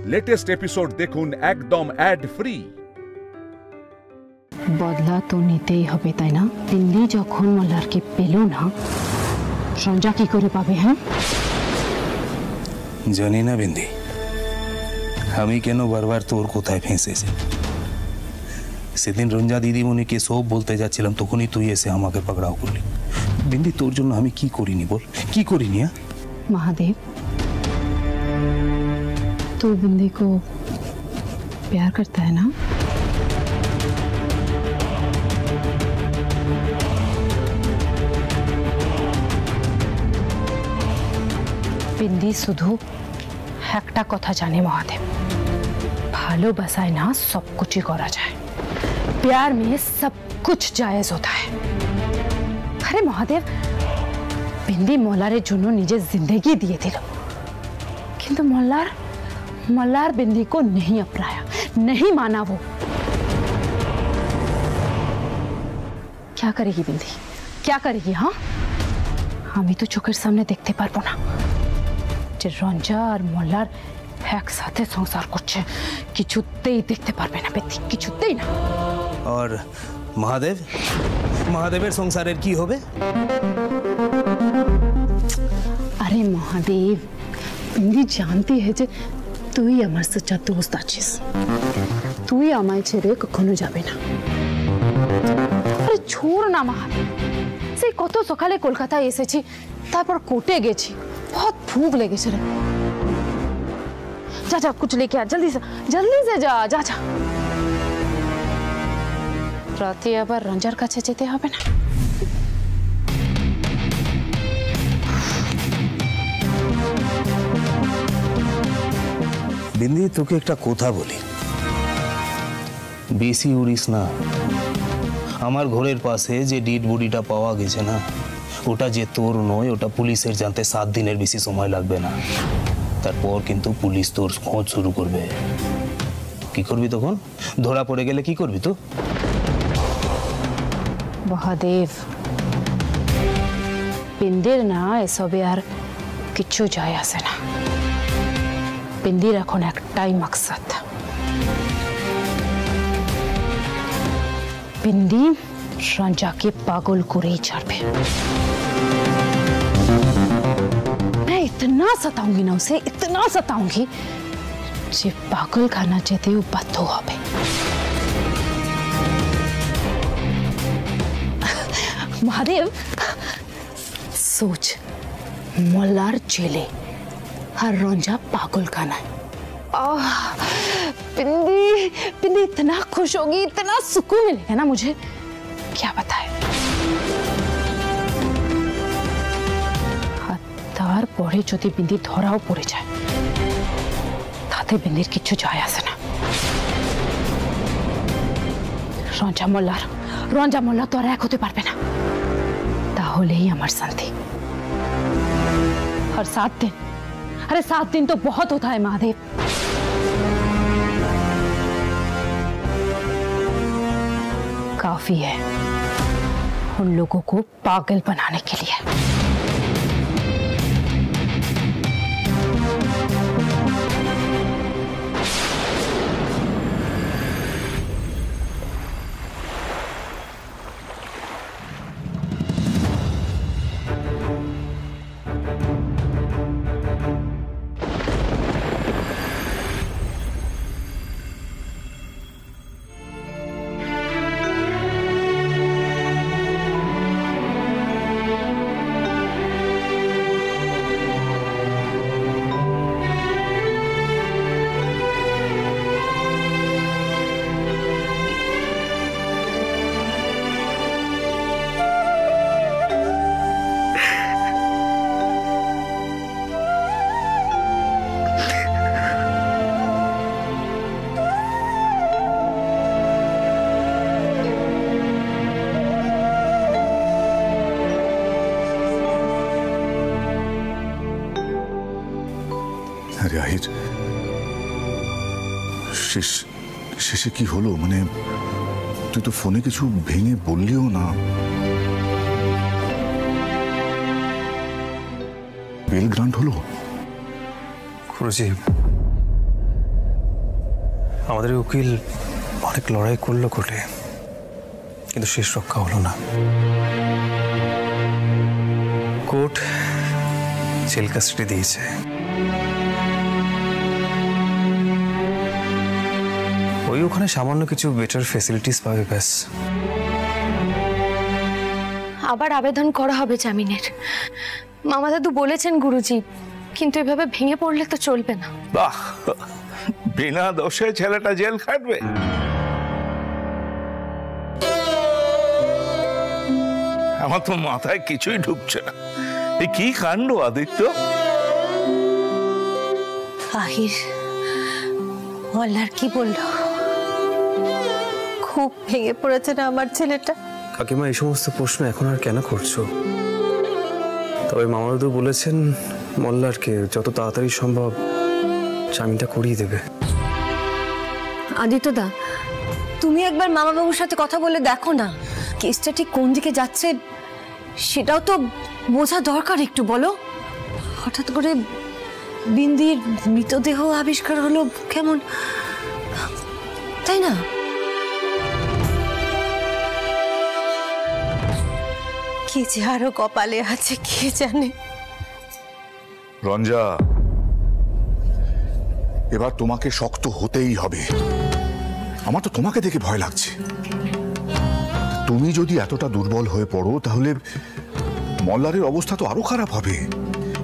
Latest episode देखुन एकदम ad free. बदला तो नितेई हबे ताई ना। बिंदी যখন মল্লারকে পেল না রঞ্জা কি করে পাবে? হ্যাঁ জানি না বিন্দি, আমি কেন বারবার তোর কোথায় ফেঁসেছি। সেদিন রঞ্জা দিদিমণিকে সব বলতে যাচ্ছিলাম, তখনই তুই এসে আমাকে পাকড়াও করলি। বিন্দি, তোর জন্য আমি কি করিনি বল, কি করিনি? महादेव, तू बिंदी को प्यार करता है ना? बिंदी शुधु একটা কথা জানে महादेव, ভালোবাসায় না सब कुछ ही करा जाए, प्यार में सब कुछ जायज होता है। अरे महादेव, बिंदी मल्लारे जोनो निजे जिंदगी दिए दिल, किंतु मल्लार बिंदी को नहीं अपनाया, नहीं माना। वो क्या करेगी बिंदी, क्या करेगी? हाँ, हमें तो चोखेर सामने देखते पारबो ना যে রঞ্জা আর মল্লার একসাথে সংসার করছে, কিছুতেই দেখতে পারবে না বিন্দি, কিছুতেই না। আর মহাদেবের সংসারের কি হবে? अरे महादेव, बिंदी जानती है जे তুই আমার সচ্চা দোস্ত আছিস, তুই আমায় ছেড়ে কখনো যাবে না। আরে छोड़ না महादेव, সেই কত সকালে কলকাতায় এসেছি, তারপর কোর্টে গেছি, बहुत भूख লেগেছে রে। जा कुछ लेके आ, जल्दी से जा जा जा। রাতে আবার রঞ্জার কাছে যেতে হবে না। বিন্দি, তোকে একটা কথা বলি, বেশি উড়িস না। আমার ঘরের পাশে যে ডেড বডিটা পাওয়া গেছে না, ওটা যে তোর নয়, ওটা পুলিশের জানতে 7 দিনের বেশি সময় লাগবে না। তারপর কিন্তু পুলিশ তোর খোঁজ শুরু করবে। কি করবি তখন? ধরা পড়ে গেলে কি করবি তো? মহাদেব, বিন্দির না এসবে আর কিছু যায় আসে না। বিন্দির এখন একটাই মাকসাদ, বিন্দি রঞ্জাকে পাগল করেই ছাড়বে। मैं इतना सताऊंगी ना उसे, इतना सताऊंगी যে পাগল খানা যেতেও বাধ্য হবে। महादेव, सोच, मल्लार जेले और रंजा पागल खाना। बिंदी इतना खुश होगी, इतना सुकून मिलेगा ना मुझे, क्या बताए। তার পরে যদি বিন্দি ধরাও পড়ে যায়, তাতে বিন্দির কিছু যায় আসে না। রঞ্জা মল্লার তো আর এক হতে পারবে না, তাহলেই আমার শান্তি। और 7 दिन, अरे 7 दिन तो बहुत होता है महादेव। काफी है उन लोगों को पागल बनाने के लिए। আরে আহির, শেষে কি হলো? মানে তুই তো ফোনে কিছু ভেঙে বললিও না। বেল গ্রান্ট হলো? গুরুজি, আমাদের উকিল অনেক লড়াই করলো কোর্টে, কিন্তু শেষ রক্ষা হলো না। কোর্ট জেল কাস্টাডি দিয়েছে। ওই ওখানে সামান্য কিছু বেটার ফ্যাসিলিটিস পাবে ব্যাস। আবার আবেদন করা হবে জামিনের। মামা দাদু বলেছেন গুরুজি, কিন্তু এভাবে ভেঙে পড়লে তো চলবে না। বাহ, বিনা দোষে ছেলেটা জেল খাটবে? আমার তো মাথায় কিছুই ঢুকছে না। এই কি কাণ্ড আদিত্য! আহির মল্লার কি বললো? খুব ভেঙে পড়েছে না আমার ছেলেটা? কাকিমা, এই সমস্ত প্রশ্ন এখন আর কেন করছো? তবে মামা দাদু বলেছেন মল্লারকে যত তাড়াতাড়ি সম্ভব জামিনটা করিয়ে দেবে। আদিত্য দা, তুমি একবার মামা বাবুর সাথে কথা বলে দেখো না, কেসটা ঠিক কোন দিকে যাচ্ছে সেটাও তো বোঝা দরকার। একটু বলো, হঠাৎ করে বিন্দির মৃতদেহ আবিষ্কার হলো কেমন, তাই না? কি যে আরো কপালে আছে কে জানে। রঞ্জা, এবার তোমাকে শক্ত হতেই হবে। আমার তো তোমাকে দেখে ভয় লাগছে। তুমি যদি এতটা দুর্বল হয়ে পড়ো তাহলে মল্লারের অবস্থা তো আরো খারাপ হবে।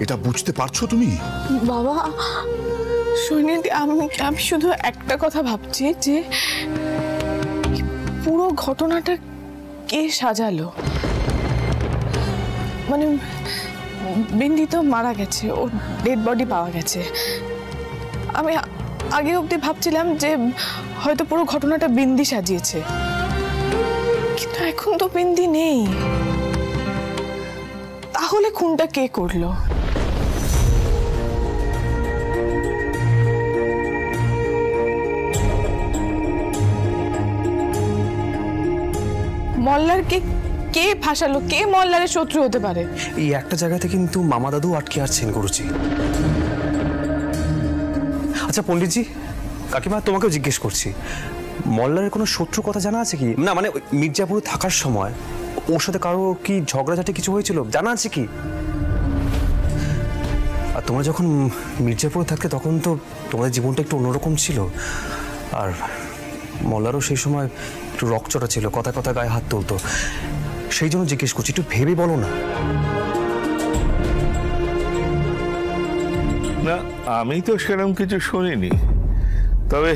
এটা বুঝতে পারছো তুমি? বাবা সৈনিক, আমি শুধু একটা কথা ভাবছি যে পুরো ঘটনাটা কে সাজালো। মানে বিন্দি তো মারা গেছে, ওর ডেড বডি পাওয়া গেছে। আমি আগে অবধি ভাবছিলাম যে হয়তো পুরো ঘটনাটা বিন্দি সাজিয়েছে, কিন্তু এখন তো বিন্দি নেই। তাহলে খুনটা কে করলো? মল্লারকে কে ফাঁসালো? কে মল্লারের শত্রু হতে পারে? এই একটা জায়গাতে কিন্তু মামা দাদু আটকে আছেন গুরুজি। আচ্ছা পণ্ডিতজি, কাকিমা তোমাকেও জিজ্ঞেস করছি, মল্লারের কোনো শত্রু কথা জানা আছে কি? না মানে মির্জাপুরে থাকার সময় ওর সাথে কারো কি ঝগড়াঝাটি কিছু হয়েছিল জানা আছে কি? আর তোমরা যখন মির্জাপুরে থাকতে তখন তো তোমাদের জীবনটা একটু অন্যরকম ছিল, আর মল্লারও সেই সময় একটু রকচটা ছিল, কথা কথা গায়ে হাত তুলতো। সেই জন্য জিজ্ঞেস করছি, একটু ভেবে বলো না। না, আমি তো সেরকম কিছু শুনিনি। তবে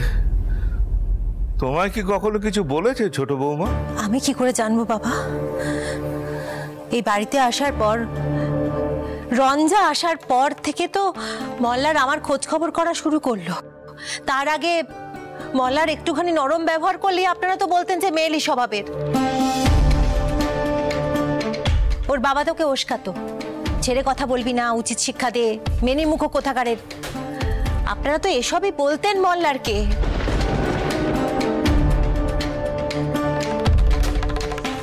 তোমায় কি কখনো কিছু বলেছে ছোট বৌমা? আমি কি করে জানবো বাবা? এই বাড়িতে আসার পর, রঞ্জা আসার পর থেকে তো মল্লার আমার খোঁজ খবর করা শুরু করলো। তার আগে মল্লার একটুখানি নরম ব্যবহার করলে আপনারা তো বলতেন যে মেয়েলি স্বভাবের। ওর বাবা তোকে উস্কাতো, ছেড়ে কথা বলবি না, উচিত শিক্ষা দে, মেনে মুখো কোথাকারের। আপনারা তো এসবই বলতেন মল্লারকে।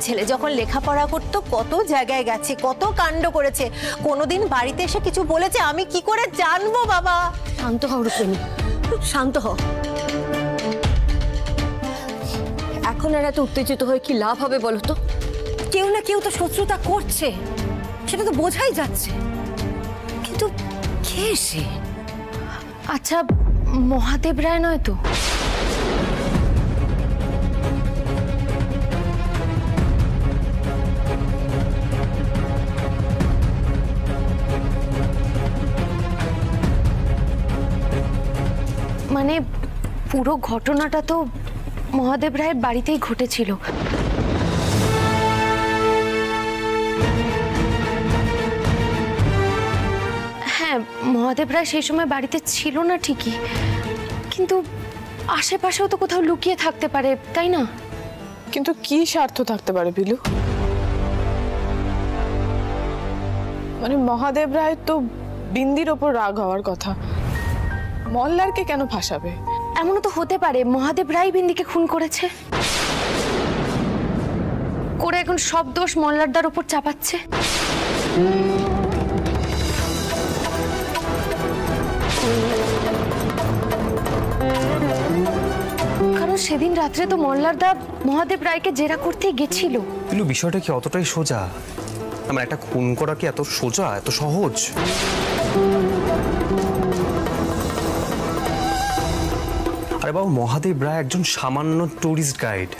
ছেলে যখন লেখাপড়া করতো কত জায়গায় গেছে, কত কাণ্ড করেছে, কোনোদিন বাড়িতে এসে কিছু বলেছে আমি কি করে জানবো বাবা? শান্ত হও রূপেনি, শান্ত হও। এখন আর এত উত্তেজিত হয়ে কি লাভ হবে বলো তো? কেউ না কেউ তো শত্রুতা করছে, সেটা তো বোঝাই যাচ্ছে, কিন্তু কে সে? আচ্ছা, মহাদেব রায় নয় তো? মানে পুরো ঘটনাটা তো মহাদেব রায়ের বাড়িতেই ঘটেছিল। হ্যাঁ, মহাদেব রায় সেই সময় বাড়িতে ছিল না ঠিকই, কিন্তু আশেপাশেও তো কোথাও লুকিয়ে থাকতে পারে, তাই না? কিন্তু কি স্বার্থ থাকতে পারে বিলু? মানে মহাদেব রায় তো বিন্দির ওপর রাগ হওয়ার কথা, মল্লারকে কেন ফাঁসাবে? এমনও তো হতে পারে মহাদেব রায় বিন্দিকে খুন করেছে, করে এখন সব দোষ মল্লারদার উপর চাপাচ্ছে। সেদিন রাত্রে তো মল্লার দা মহাদেব রায়কে জেরা করতে গেছিল। কিন্তু বিষয়টা কি অতটাই সোজা? আমার একটা খুন করা কি এত সোজা, এত সহজ? আরে বাবু, মহাদেব রায় একজন সামান্য টুরিস্ট গাইড,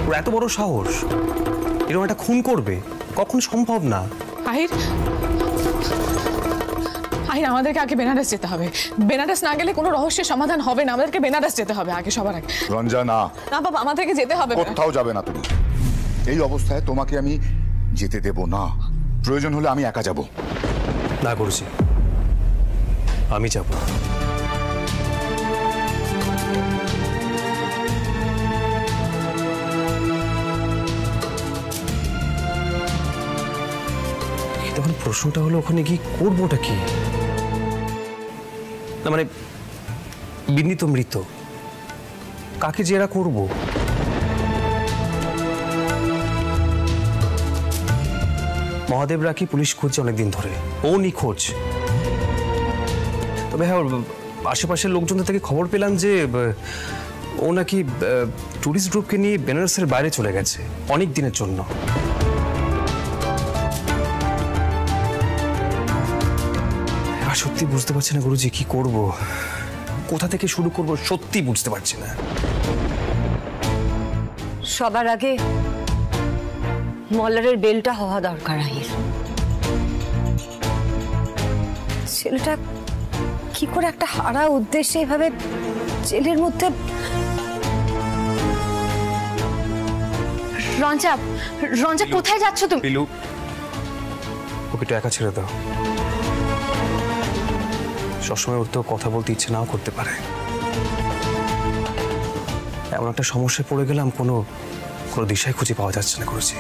ওর এত বড় সাহস এরকম একটা খুন করবে? কখন সম্ভব না। আহির, আহির, আমাদেরকে আগে বেনারস যেতে হবে। বেনারস না গেলে কোনো রহস্যের সমাধান হবে না। আমাদেরকে বেনারস যেতে হবে আগে, সবার আগে। রঞ্জনা, না বাবা, আমাদেরকে যেতে হবে। কোথাও যাবে না তুমি। এই অবস্থায় তোমাকে আমি যেতে দেব না। প্রয়োজন হলে আমি একা যাব। না গুরুজি, আমি যাব। তখন প্রশ্নটা হলো ওখানে গিয়ে করবোটা কি? না মানে বিন্দি তো মৃত, কাকে জেরা করব? মহাদেব রাকি পুলিশ খুঁজছে অনেকদিন ধরে, ও নিখোঁজ। তবে হ্যাঁ, আশেপাশের লোকজনদের থেকে খবর পেলাম যে ও নাকি টুরিস্ট গ্রুপকে নিয়ে বেনারসের বাইরে চলে গেছে অনেক দিনের জন্য। সত্যি বুঝতে পারছি না গুরুজি, কি করব, কোথা থেকে শুরু করব, সত্যি বুঝতে পারছি না। সবার আগে মল্লারের বেলটা হওয়া দরকার। আহির, ছেলেটা কি করে একটা হারা উদ্দেশ্যে এভাবে জেলের মধ্যে? রঞ্জা, রঞ্জা কোথায় যাচ্ছ তুমি? পিলু, ওকে একটু একা ছেড়ে দাও। সবসময় ওর তো কথা বলতে ইচ্ছে নাও করতে পারে। এমন একটা সমস্যায় পড়ে গেলাম, কোনো দিশাই খুঁজে পাওয়া যাচ্ছে না গুরুজি।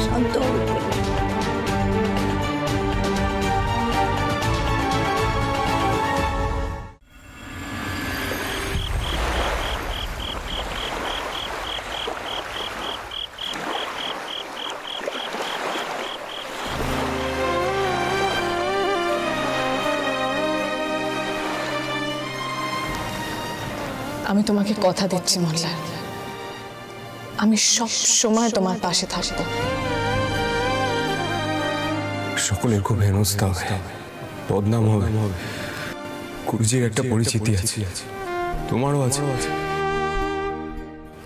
শান্ত আমি তোমাকে কথা দিচ্ছি মল্লার, আমি সব সময় তোমার পাশে থাকবো। সকলের খুব হেনস্থা হবে, বদনাম হবে। গুরুজির একটা পরিচিতি আছে, তোমারও আছে।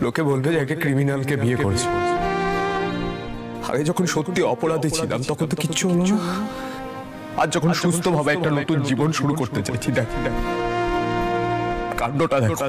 লোকে বলবে যে একটা ক্রিমিনালকে বিয়ে করেছে। আগে যখন সত্যি অপরাধী ছিলাম তখন তো কিচ্ছু হলো না। আজ যখন সুস্থভাবে একটা নতুন জীবন শুরু করতে চাইছি, দেখ কাণ্ডটা দেখো।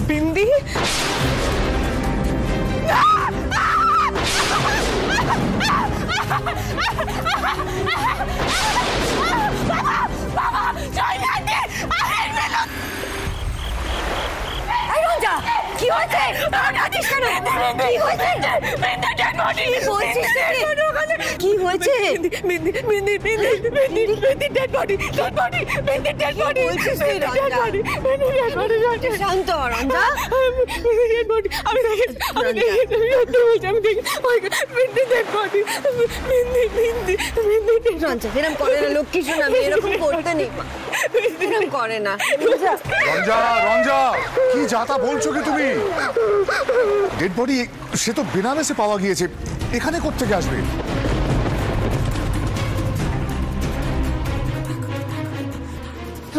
বিন্দি কি হয়েছে? কি হয়েছে? শান্ত রঞ্জা, এরকম করে না লক্ষ্মী শোনা, এরকম করতে নেই, এরকম করে না। রঞ্জা, রঞ্জা, কি যাতা বলছো কি তুমি? ডেড বডি সে তো বেনারসে পাওয়া গিয়েছে, এখানে কোত্থেকে আসবে?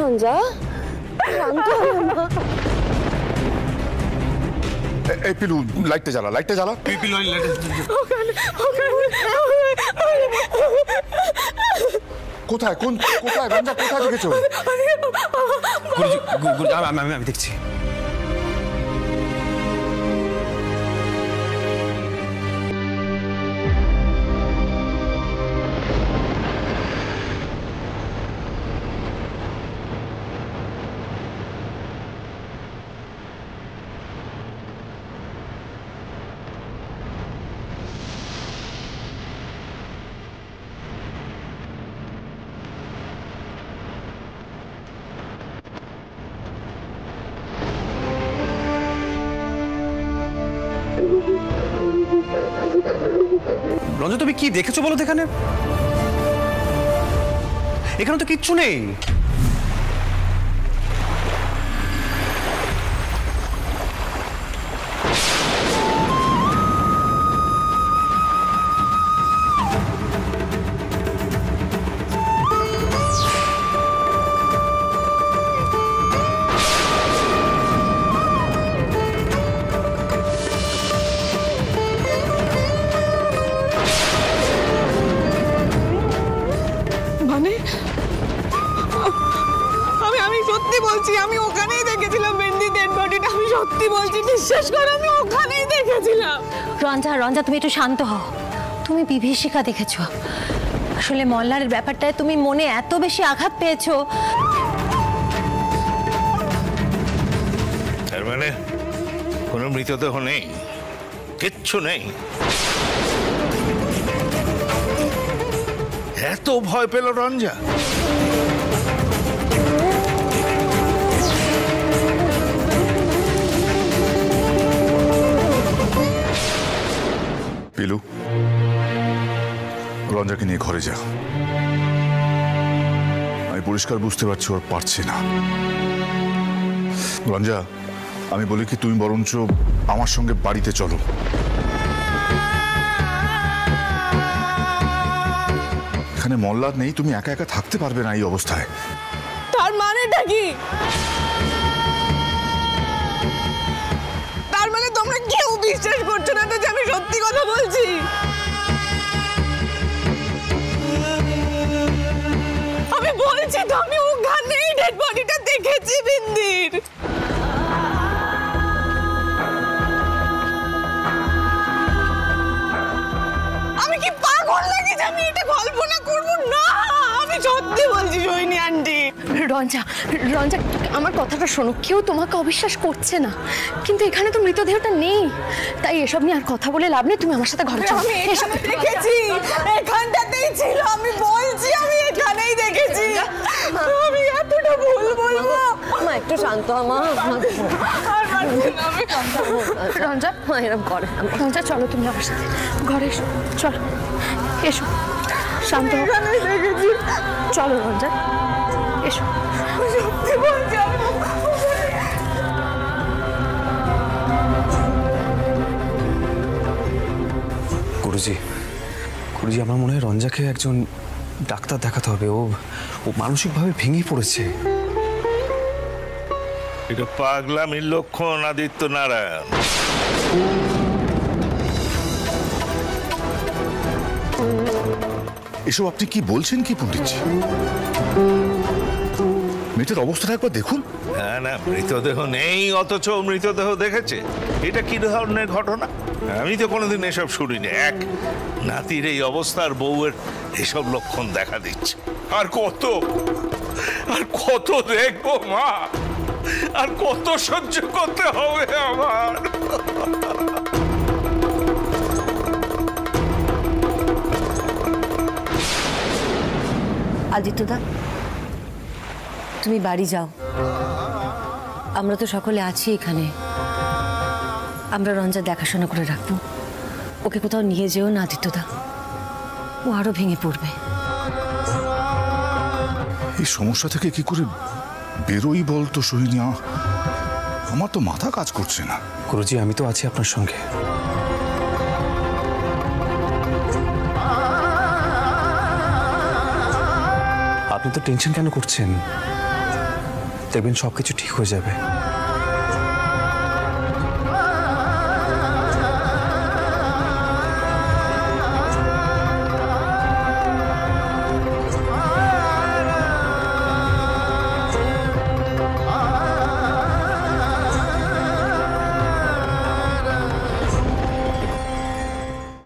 রঞ্জা, এই পিলু, লাইটটা জ্বালা, লাইটটা জ্বালা। কোথায়, কোথায় রঞ্জা, কোথায় দেখেছো? আমি দেখছি। রঞ্জা, তুমি কি দেখেছো বলো? এখানে তো কিচ্ছু নেই। আমি সত্যি বলছি, আমি ওখানেই দেখেছিলাম বিন্দি ডেড বডিটা। আমি সত্যি বলছি, বিশ্বাস করো, আমি ওখানেই দেখেছিলাম। রঞ্জা, রঞ্জা, তুমি একটু শান্ত হও। তুমি বিভীষিকা দেখেছো। আসলে মল্লারের ব্যাপারটায় তুমি মনে এত বেশি আঘাত পেয়েছো। তার মানে কোনো মৃতদেহ নেই, কিচ্ছু নেই? এত ভয় পেল রঞ্জা? পিলু, রঞ্জাকে নিয়ে ঘরে যা। আমি পরিষ্কার বুঝতে পারছি ওর পারছে না। রঞ্জা, আমি বলি কি, তুমি বরঞ্চ আমার সঙ্গে বাড়িতে চলো। এখানে মল্লার নেই, তুমি একা একা থাকতে পারবে না এই অবস্থায়। তার মানেটা কি? তার মানে তোমরা কেউ বিশ্বাস করছো না তো যে আমি সত্যি কথা বলছি? আমি বলছি তো, আমি ওখানেই ডেড বডিটা দেখেছি বিন্দির। আমি কি পাগল নাকি যে আমি এটা কল্পনা করবো? না, আমি সত্যি বলছি সোহিনী আন্টি। রঞ্জা, রঞ্জা, আমার কথাটা শোনো। কেউ তোমাকে অবিশ্বাস করছে না, কিন্তু এখানে তো মৃতদেহটা নেই, তাই এসব নিয়ে আর কথা বলে লাভ নেই। তুমি আমার সাথে ঘরে চলো। আমি এখানে দেখেছি, এখানটাতেই ছিল। আমি বলছি আমি এখানেই দেখেছি। আমি এতটা ভুল বলবো? মা একটু শান্ত হ, মা। রঞ্জা, এরকম করে। রঞ্জা, চলো তুমি আমার সাথে ঘরে এসো। চলো, এসো, শান্ত হও। চলো রঞ্জা, এসো। সত্যি বলছি আমি। গুরুজি, গুরুজি, আমার মনে হয় রঞ্জাকে একজন ডাক্তার দেখাতে হবে। ও মানসিকভাবে ভেঙে পড়েছে। এটা পাগলামির লক্ষণ, আদিত্য নারায়ণ। এসব আপনি কি বলছেন কি পণ্ডিতজি? মেয়েটার অবস্থাটা একবার দেখুন। না না, মৃতদেহ নেই অথচ মৃতদেহ দেখেছে, এটা কি ধরনের ঘটনা? আমি তো কোনোদিন এসব শুনিনি। এক, নাতির এই অবস্থার বউয়ের এসব লক্ষণ দেখা দিচ্ছে। আর কত দেখবো মা, আর কত সহ্য করতে হবে আমার? আদিত্যদা, তুমি বাড়ি যাও, আমরা তো সকলে আছি এখানে। আমরা রঞ্জা দেখাশোনা করে রাখবো। ওকে কোথাও নিয়ে যেও না আদিত্যদা, ও আরো ভেঙে পড়বে। এই সমস্যা থেকে কি করে বেরোই বলতো সোহিনী? আমার তো মাথা কাজ করছে না। গুরুজি, আমি তো আছি আপনার সঙ্গে। আপনি তো টেনশন কেন করছেন? দেখবেন সবকিছু ঠিক হয়ে যাবে।